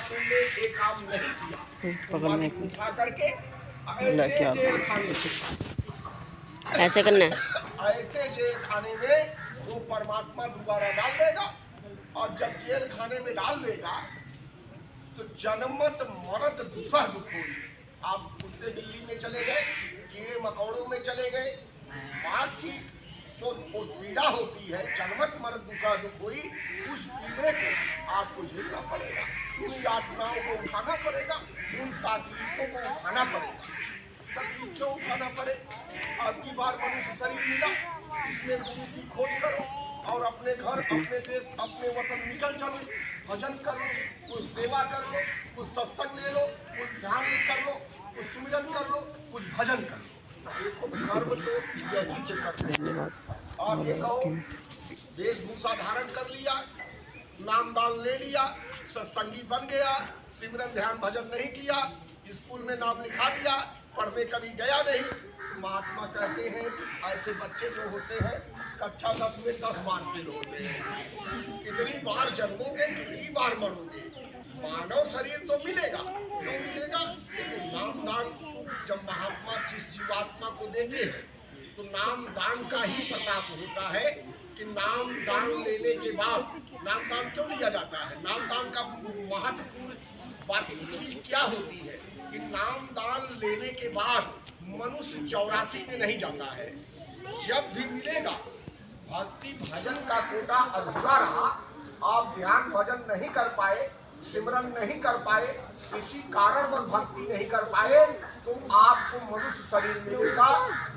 तुमने ये काम नहीं किया, मन उठा करके ऐसे जेल खाने ऐसे करना है। ऐसे जेल खाने में वो परमात्मा दोबारा डाल देगा, और जब जेल खाने में डाल देगा तो जन्मत मरत दूसरा दुख होगी। आप कुत्ते बिल्ली में चले गए, कीड़े मकोड़ों में चले गए, माँ की जो पीड़ा होती है जन्मत मरत दूसरा दुख हुई, उस पीड़े को आपको झेलना पड़ेगा, उन यातनाओं को उठाना पड़ेगा, उन तकलीफों को उठाना पड़ेगा। तकलीफ क्यों उठाना पड़े? आपकी बार मनुष्य शरीर मिला, इसमें गुरु की खोज करो और अपने घर, अपने देश, अपने वतन निकल चलो, भजन कर लो, कुछ सेवा कर लो, कुछ सत्संग ले लो, कुछ ध्यान कर लो, कुछ सुमिरन कर लो, कुछ भजन कर लो। देखो कर्म तो यही से करते हैं। और ये कहो वेशभूषा धारण कर लिया, नाम दान ले लिया, सत्संगी बन गया, सिमरन ध्यान भजन नहीं किया, स्कूल में नाम लिखा दिया, पढ़ने कभी गया नहीं। महात्मा कहते हैं कि ऐसे बच्चे जो होते हैं कक्षा 10 में 10 बार फेल होते हैं। कितनी बार जन्मोगे, कितनी बार मरोगे, मानव शरीर तो मिलेगा, क्यों मिलेगा? लेकिन नाम दान जब महात्मा जिस जीवात्मा को देते हैं तो नाम दान का ही प्रताप होता है कि नाम दान लेने के बाद, नाम दान क्यों लिया जाता है? नाम दान का महत्वपूर्ण बात चीज क्या होती है कि नाम दान लेने के बाद मनुष्य 84 में नहीं जाता है। जब भी मिलेगा भक्ति भजन का कोटा अधूरा रहा, आप ध्यान भजन नहीं कर पाए, सिमरन नहीं कर पाए, किसी कारणवश भक्ति नहीं कर पाए, तो आपको मनुष्य शरीर मिलेगा।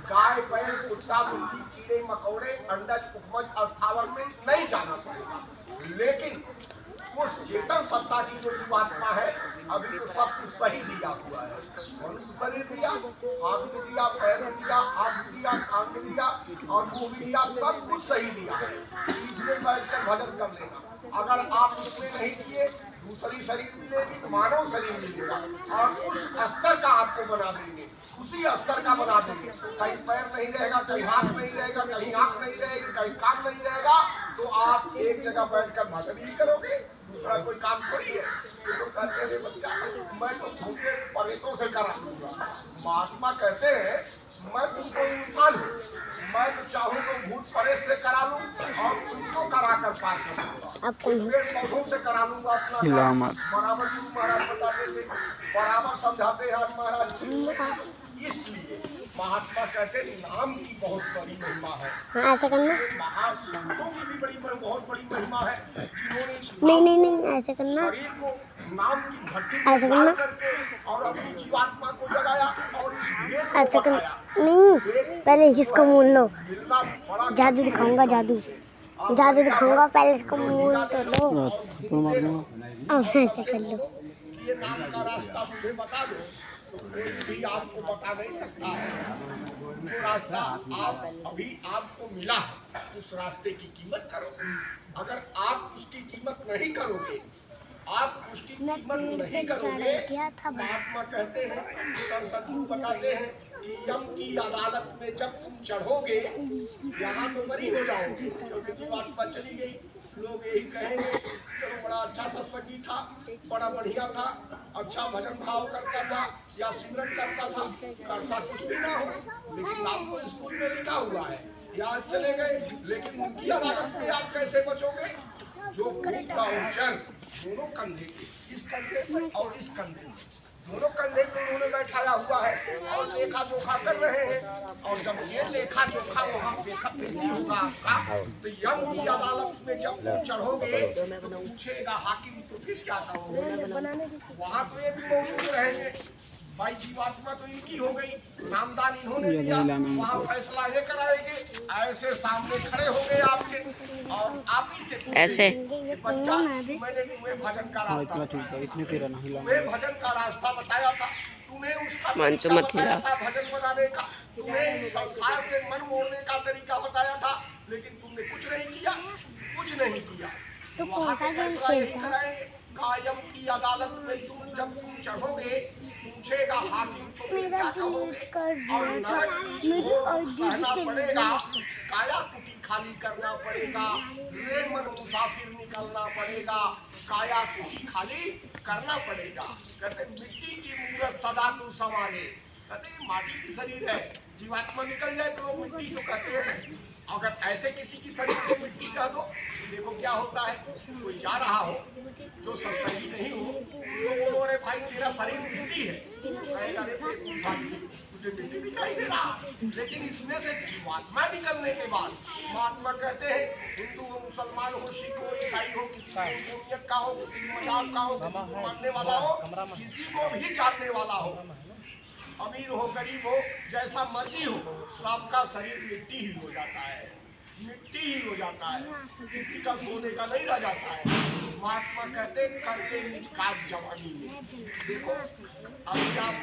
गाय बैल कुत्ता बिल्ली कीड़े मकोड़े अंडज उपमज स्थावर में नहीं जाना पड़ेगा। लेकिन उस चेतन सत्ता की जो जीवात्मा है, अभी तो सब कुछ सही दिया हुआ है। मनुष्य शरीर दिया, हाथ भी दिया, पैर भी दिया, आँख भी दिया, कान भी दिया और मुंह भी दिया, सब कुछ सही दिया है। इसमें बैठकर भजन कर लेना। अगर आप इसमें नहीं दिए, दूसरी शरीर मिलेगी, मानव शरीर मिलेगा, और उस स्तर का आपको बना देंगे, उसी स्तर का बना देंगे। कहीं पैर नहीं रहेगा, कहीं हाथ नहीं रहेगा, कहीं आँख नहीं रहेगी, कहीं कान नहीं रहेगा, तो आप एक जगह बैठकर भजन ही करोगे, दूसरा कोई काम थोड़ी है। तो कहते हैं बच्चा मैं तो भूखे परेतों से करा दूंगा। महात्मा कहते हैं मैं तुमको इंसान हूँ, मैं तो चाहूँ तो भूत परेत से करा लूँ और तुमको करा कर पार कर दूंगा, पेड़ पौधों से करा लूंगा अपना। बराबर महाराज बताते थे, बराबर समझाते हैं महाराज। इसलिए महात्मा कहते हैं नाम की बहुत बड़ी महिमा है। ऐसा करना, महासंतों की भी बड़ी बहुत बड़ी महिमा है। नहीं ऐसे करना, शरीर को नाम की भट्टी ऐसा करना और अपनी जीवात्मा को जगाया और इस भेद को ऐसा करना नहीं, पहले इसको मोल लो, जादू दिखाऊंगा, जादू दिखाऊंगा, पहले इसको मोल तो लो, ऐसे कर लो। ये नाम का रास्ता मुझे बता दो, तो कोई भी आपको बता नहीं सकता है। जो रास्ता आप अभी आपको मिला है, उस रास्ते की कीमत करो। अगर आप उसकी कीमत नहीं करोगे, आप उसकी कीमत नहीं करोगे, महात्मा कहते हैं, सदगुरु बताते हैं कि यम की अदालत में जब तुम चढ़ोगे, यहाँ तो बरी हो जाओगे, क्योंकि जीवात्मा चली गई। लोग यही कहेंगे चलो बड़ा अच्छा सत्संगी था, बड़ा बढ़िया था, अच्छा भजन भाव करता था या सिमरन करता था, करता कुछ भी ना हो, लेकिन आपको स्कूल में लिखा हुआ है, आज चले गए, लेकिन उनकी अदालत में आप कैसे बचोगे? जो भूत का उच्चारण दोनों कंधे, इस कंधे पे और इस कंधे पे, दोनों कंधे पे उन्होंने बैठाया हुआ है और लेखा जोखा कर रहे हैं। और जब ये लेखा जोखा वहाँ पेशी होगा आपका, तो यम की अदालत में जब तुम चढ़ोगे तो पूछेगा हाकिम तो फिर क्या करोगे? वहाँ तो ये भी मौजूद रहेंगे, भाई जीवात्मा तो इनकी हो गई, नामदान इन्होंने दिया, वहाँ फैसला ये कराएंगे। ऐसे सामने खड़े हो गए आपके और आप ही से ऐसे बच्चा मैंने तुम्हें भजन का रास्ता तुम्हें भजन का रास्ता बताया था, तुम्हें उसका तरीका बताया था भजन बनाने का, तुम्हें संसार से मन मोड़ने का तरीका बताया था, लेकिन तुमने कुछ नहीं किया, कुछ नहीं किया। तो वहाँ फैसला यही कराएंगे। कायम की अदालत में जब तुम चढ़ोगे, पूछेगा हाकिम तो फिर क्या कहोगे? और नरक की घोर सहना पड़ेगा, काया कुटी खाली करना पड़ेगा, रे मन मुसाफिर निकलना पड़ेगा, काया कुशी खाली करना पड़ेगा। कहते मिट्टी की मूरत सदा तू संवारे, कहते माटी की शरीर है, जीवात्मा निकल जाए तो वो मिट्टी तो कहते हैं। अगर ऐसे किसी की शरीर को मिट्टी कह दो, देखो क्या होता है। कोई जा रहा हो जो सही नहीं हो तो बोलो अरे भाई तेरा शरीर मिट्टी है, कहेगा अरे मुझे मिट्टी दिखाई दे रहा। लेकिन इसमें से जीवात्मा निकलने के बाद महात्मा कहते हैं हिंदू हो, मुसलमान हो, सिख हो, ईसाई हो, किसी को कौमियत का हो, किसी मजाक का हो, किसी को मानने वाला हो, किसी को भी जानने वाला हो, अमीर हो गरीब हो, जैसा मर्जी हो, सबका शरीर मिट्टी ही हो जाता है, मिट्टी ही हो जाता है, किसी का सोने का नहीं रह जाता है। महात्मा कहते करते निज काज जवानी में। देखो अभी आप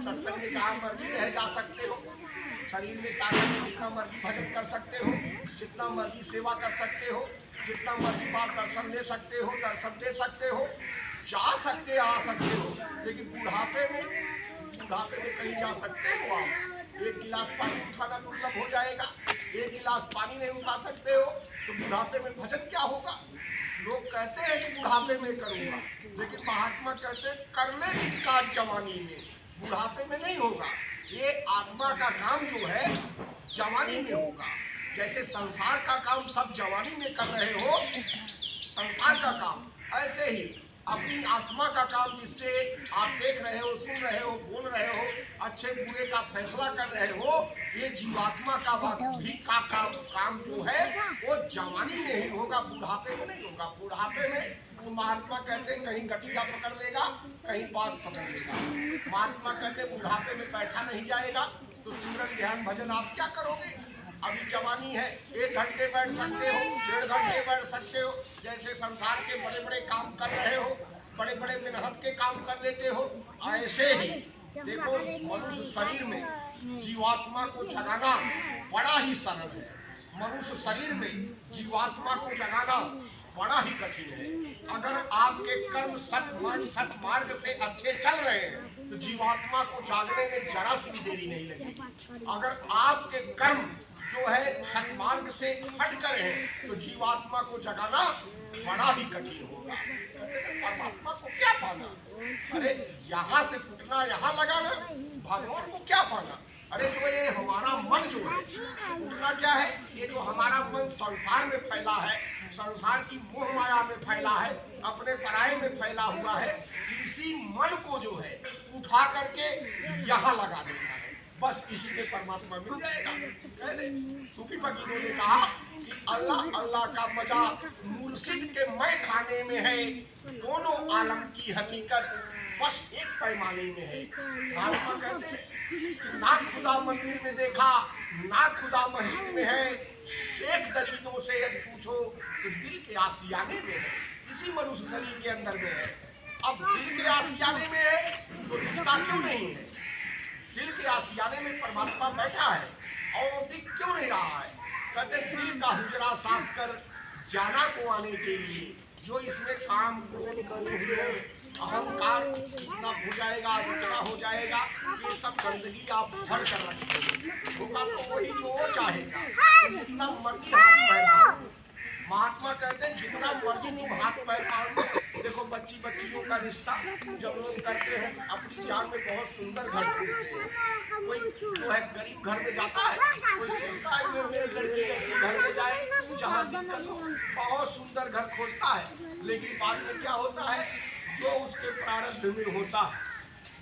सत्संग में जहाँ मर्जी रह जा सकते हो, शरीर में ताकत में जितना मर्जी भजन कर सकते हो, जितना मर्जी सेवा कर सकते हो, जितना मर्जी बार दर्शन दे सकते हो, दर्शन दे सकते हो, जा सकते आ सकते हो। लेकिन बुढ़ापे में कहीं जा सकते हो आप? एक गिलास पानी उठाना दुर्लभ हो जाएगा, एक गिलास पानी नहीं उठा सकते हो तो बुढ़ापे में भजन क्या होगा? लोग कहते हैं कि बुढ़ापे में करूँगा, लेकिन महात्मा कहते हैं कर ले निज काज जवानी में, बुढ़ापे में नहीं होगा। ये आत्मा का काम जो है जवानी में होगा। जैसे संसार का काम सब जवानी में कर रहे हो, संसार का काम, ऐसे ही अपनी आत्मा का काम जिससे आप देख रहे हो, सुन रहे हो, बोल रहे हो, अच्छे बुरे का फैसला कर रहे हो, ये जीवात्मा का भी का काम जो है वो जवानी में ही होगा, बुढ़ापे में नहीं होगा। बुढ़ापे में तो महात्मा कहते हैं कहीं गठिया पकड़ लेगा, कहीं बात पकड़ लेगा। महात्मा कहते हैं बुढ़ापे में बैठा नहीं जाएगा तो सिमरन ध्यान भजन आप क्या करोगे? अभी जवानी है, 1 घंटे बैठ सकते हो, 1.5 घंटे बैठ सकते हो, जैसे संसार के बड़े बड़े काम कर रहे हो, बड़े बड़े मेहनत के काम कर लेते हो, ऐसे ही देखो मनुष्य शरीर में जीवात्मा को जगाना बड़ा ही सरल है। मनुष्य शरीर में जीवात्मा को जगाना बड़ा ही कठिन है। अगर आपके कर्म सत्मार्ग से अच्छे चल रहे हैं तो जीवात्मा को जागने में जरा सी भी देरी नहीं लगेगी। अगर आपके कर्म जो है सन्मार्ग से हटकर है तो जीवात्मा को जगाना बड़ा ही कठिन होगा। परमात्मा को क्या पाना? अरे यहाँ से फूटना, यहाँ लगाना, भगवान को क्या पाना? अरे तो ये हमारा मन जो है फूटना क्या है? ये जो हमारा मन संसार में फैला है, संसार की मोह माया में फैला है, अपने पराये में फैला हुआ है, इसी मन को जो है उठा करके यहाँ लगा देना है, बस इसी में परमात्मा मिल जाएगा। सूफी फकीरों ने कहा कि अल्लाह अल्लाह का मजा मुर्शिद के मैं खाने में है, दोनों आलम की हकीकत बस एक पैमाने में है। महात्मा कहते हैं ना खुदा मंदिर में देखा, ना खुदा मस्जिद में है, शेख दरीदों से यदि पूछो तो दिल के आसियाने में है, इसी मनुष्य शरीर के अंदर में है। अब दिल के आसियाने में है तो दिखता क्यों नहीं है? दिल के आसियाने में परमात्मा बैठा है और वो दिख क्यों नहीं रहा है? कहते दिल का हुजरा साफ कर जाना को आने के लिए जो इसमें काम अहंकार इतना हो जाएगा, इतना हो जाएगा, ये सब गंदगी आप भर कर रखेंगे, होगा तो वही जो वो चाहेगा, तो जितना मर्जी हाथ पैर मारो। महात्मा कहते हैं जितना मर्जी तुम हाथ पैर मारो। देखो बच्चियों का रिश्ता जब लोग करते हैं अपनी जान में बहुत सुंदर घर खोजते हैं। कोई जो है गरीब घर में जाता है, कोई सोचता है कि मेरे लड़की ऐसे घर में जाए जहाँ दिक्कत हो, बहुत सुंदर घर खोजता है। लेकिन बाद में क्या होता है, जो उसके प्रारब्ध में होता है,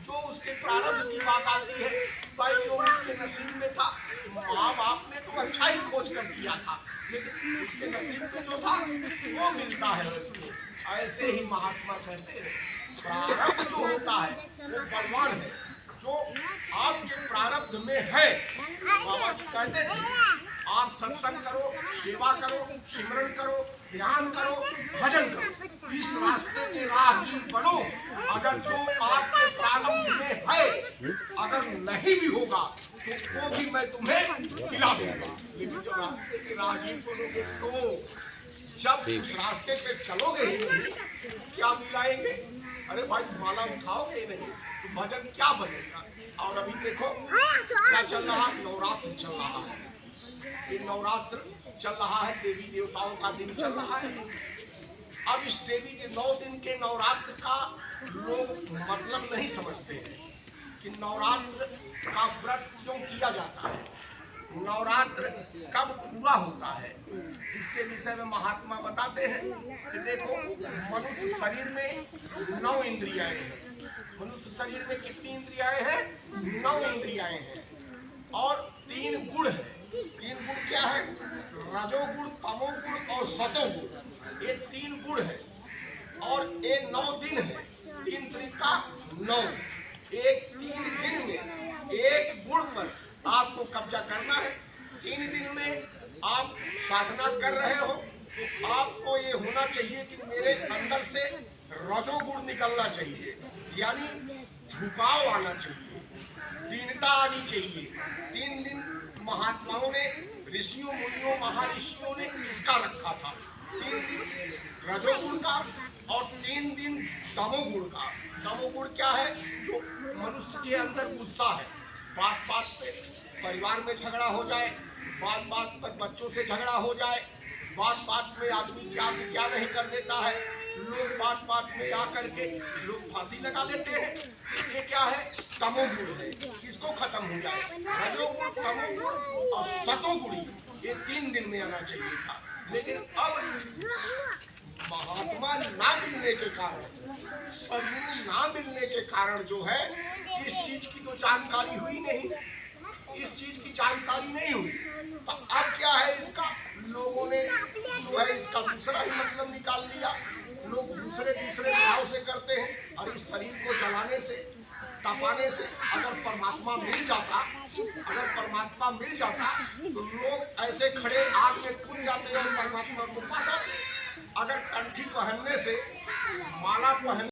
जो उसके प्रारब्ध की बात आती है, भाई जो उसके नसीब में था, माँ बाप ने तो अच्छा ही खोज कर दिया था, लेकिन उसके नसीब में जो था वो मिलता है उसको। ऐसे ही महात्मा कहते हैं प्रारब्ध जो होता है वो बलवान है, जो आपके प्रारब्ध में है। बाबा जी कहते थे आप सत्संग करो, सेवा करो, सिमरन करो, ध्यान करो, भजन करो, इस रास्ते के राहगीर बनो। अगर जो आपके प्रारब्ध में है, अगर नहीं भी होगा तो वो भी मैं तुम्हें खिला दूंगा। लेकिन जो रास्ते के राहगीर बनोगे तो जब उस रास्ते पे चलोगे ही नहीं, क्या मिलाएंगे? अरे भाई माला उठाओगे नहीं तो भजन क्या बनेगा? और अभी देखो क्या चल रहा, नवरात्र चल रहा है। ये नवरात्र चल रहा है, देवी देवताओं का दिन चल रहा है। अब इस देवी के 9 दिन के नवरात्र का लोग मतलब नहीं समझते हैं कि नवरात्र का व्रत क्यों किया जाता है, नवरात्र कब पूरा होता है। इसके विषय में महात्मा बताते हैं कि देखो, मनुष्य शरीर में 9 इंद्रियाएं हैं। मनुष्य शरीर में कितनी इंद्रियाएं हैं? 9 इंद्रियाएं हैं और 3 गुण है। 3 गुण क्या है? रजोगुण, तमोगुण और सतोगुण। ये 3 गुण है और ये 9 दिन है। 3 त्रिका 9। एक 3 दिन में एक गुण पर आपको कब्जा करना है। 3 दिन में आप साधना कर रहे हो तो आपको ये होना चाहिए कि मेरे अंदर से रजोगुण निकलना चाहिए, यानी झुकाव आना चाहिए, दीनता आनी चाहिए। 3 दिन महात्माओं ने, ऋषियों मुनियों महर्षियों ने इसका रखा था। 3 दिन रजोगुण का और 3 दिन तमोगुण का। तमोगुण क्या है? जो मनुष्य के अंदर गुस्सा है, बात बात पे परिवार में झगड़ा हो जाए, बात बात पर बच्चों से झगड़ा हो जाए, बात बात में आदमी क्या से क्या नहीं कर देता है, लोग बात बात में आकर के लोग फांसी लगा लेते हैं। ये क्या है? तमोगुण है। इसको खत्म हो जाए। रजोगुण, तमोगुण और सतोगुणी, ये 3 दिन में आना चाहिए था। लेकिन अब महात्मा ना मिलने के कारण, सदगुरु ना मिलने के कारण जो है, इस चीज की तो जानकारी हुई नहीं, इस चीज की जानकारी नहीं हुई। तो अब क्या है, इसका लोगों ने जो है इसका दूसरा ही मतलब निकाल लिया। लोग दूसरे भाव से करते हैं और इस शरीर को जलाने से, तपाने से अगर परमात्मा मिल जाता, तो लोग ऐसे खड़े आग में कूद जाते और परमात्मा को पा जाते। अगर कंठी पहनने से, माला पहन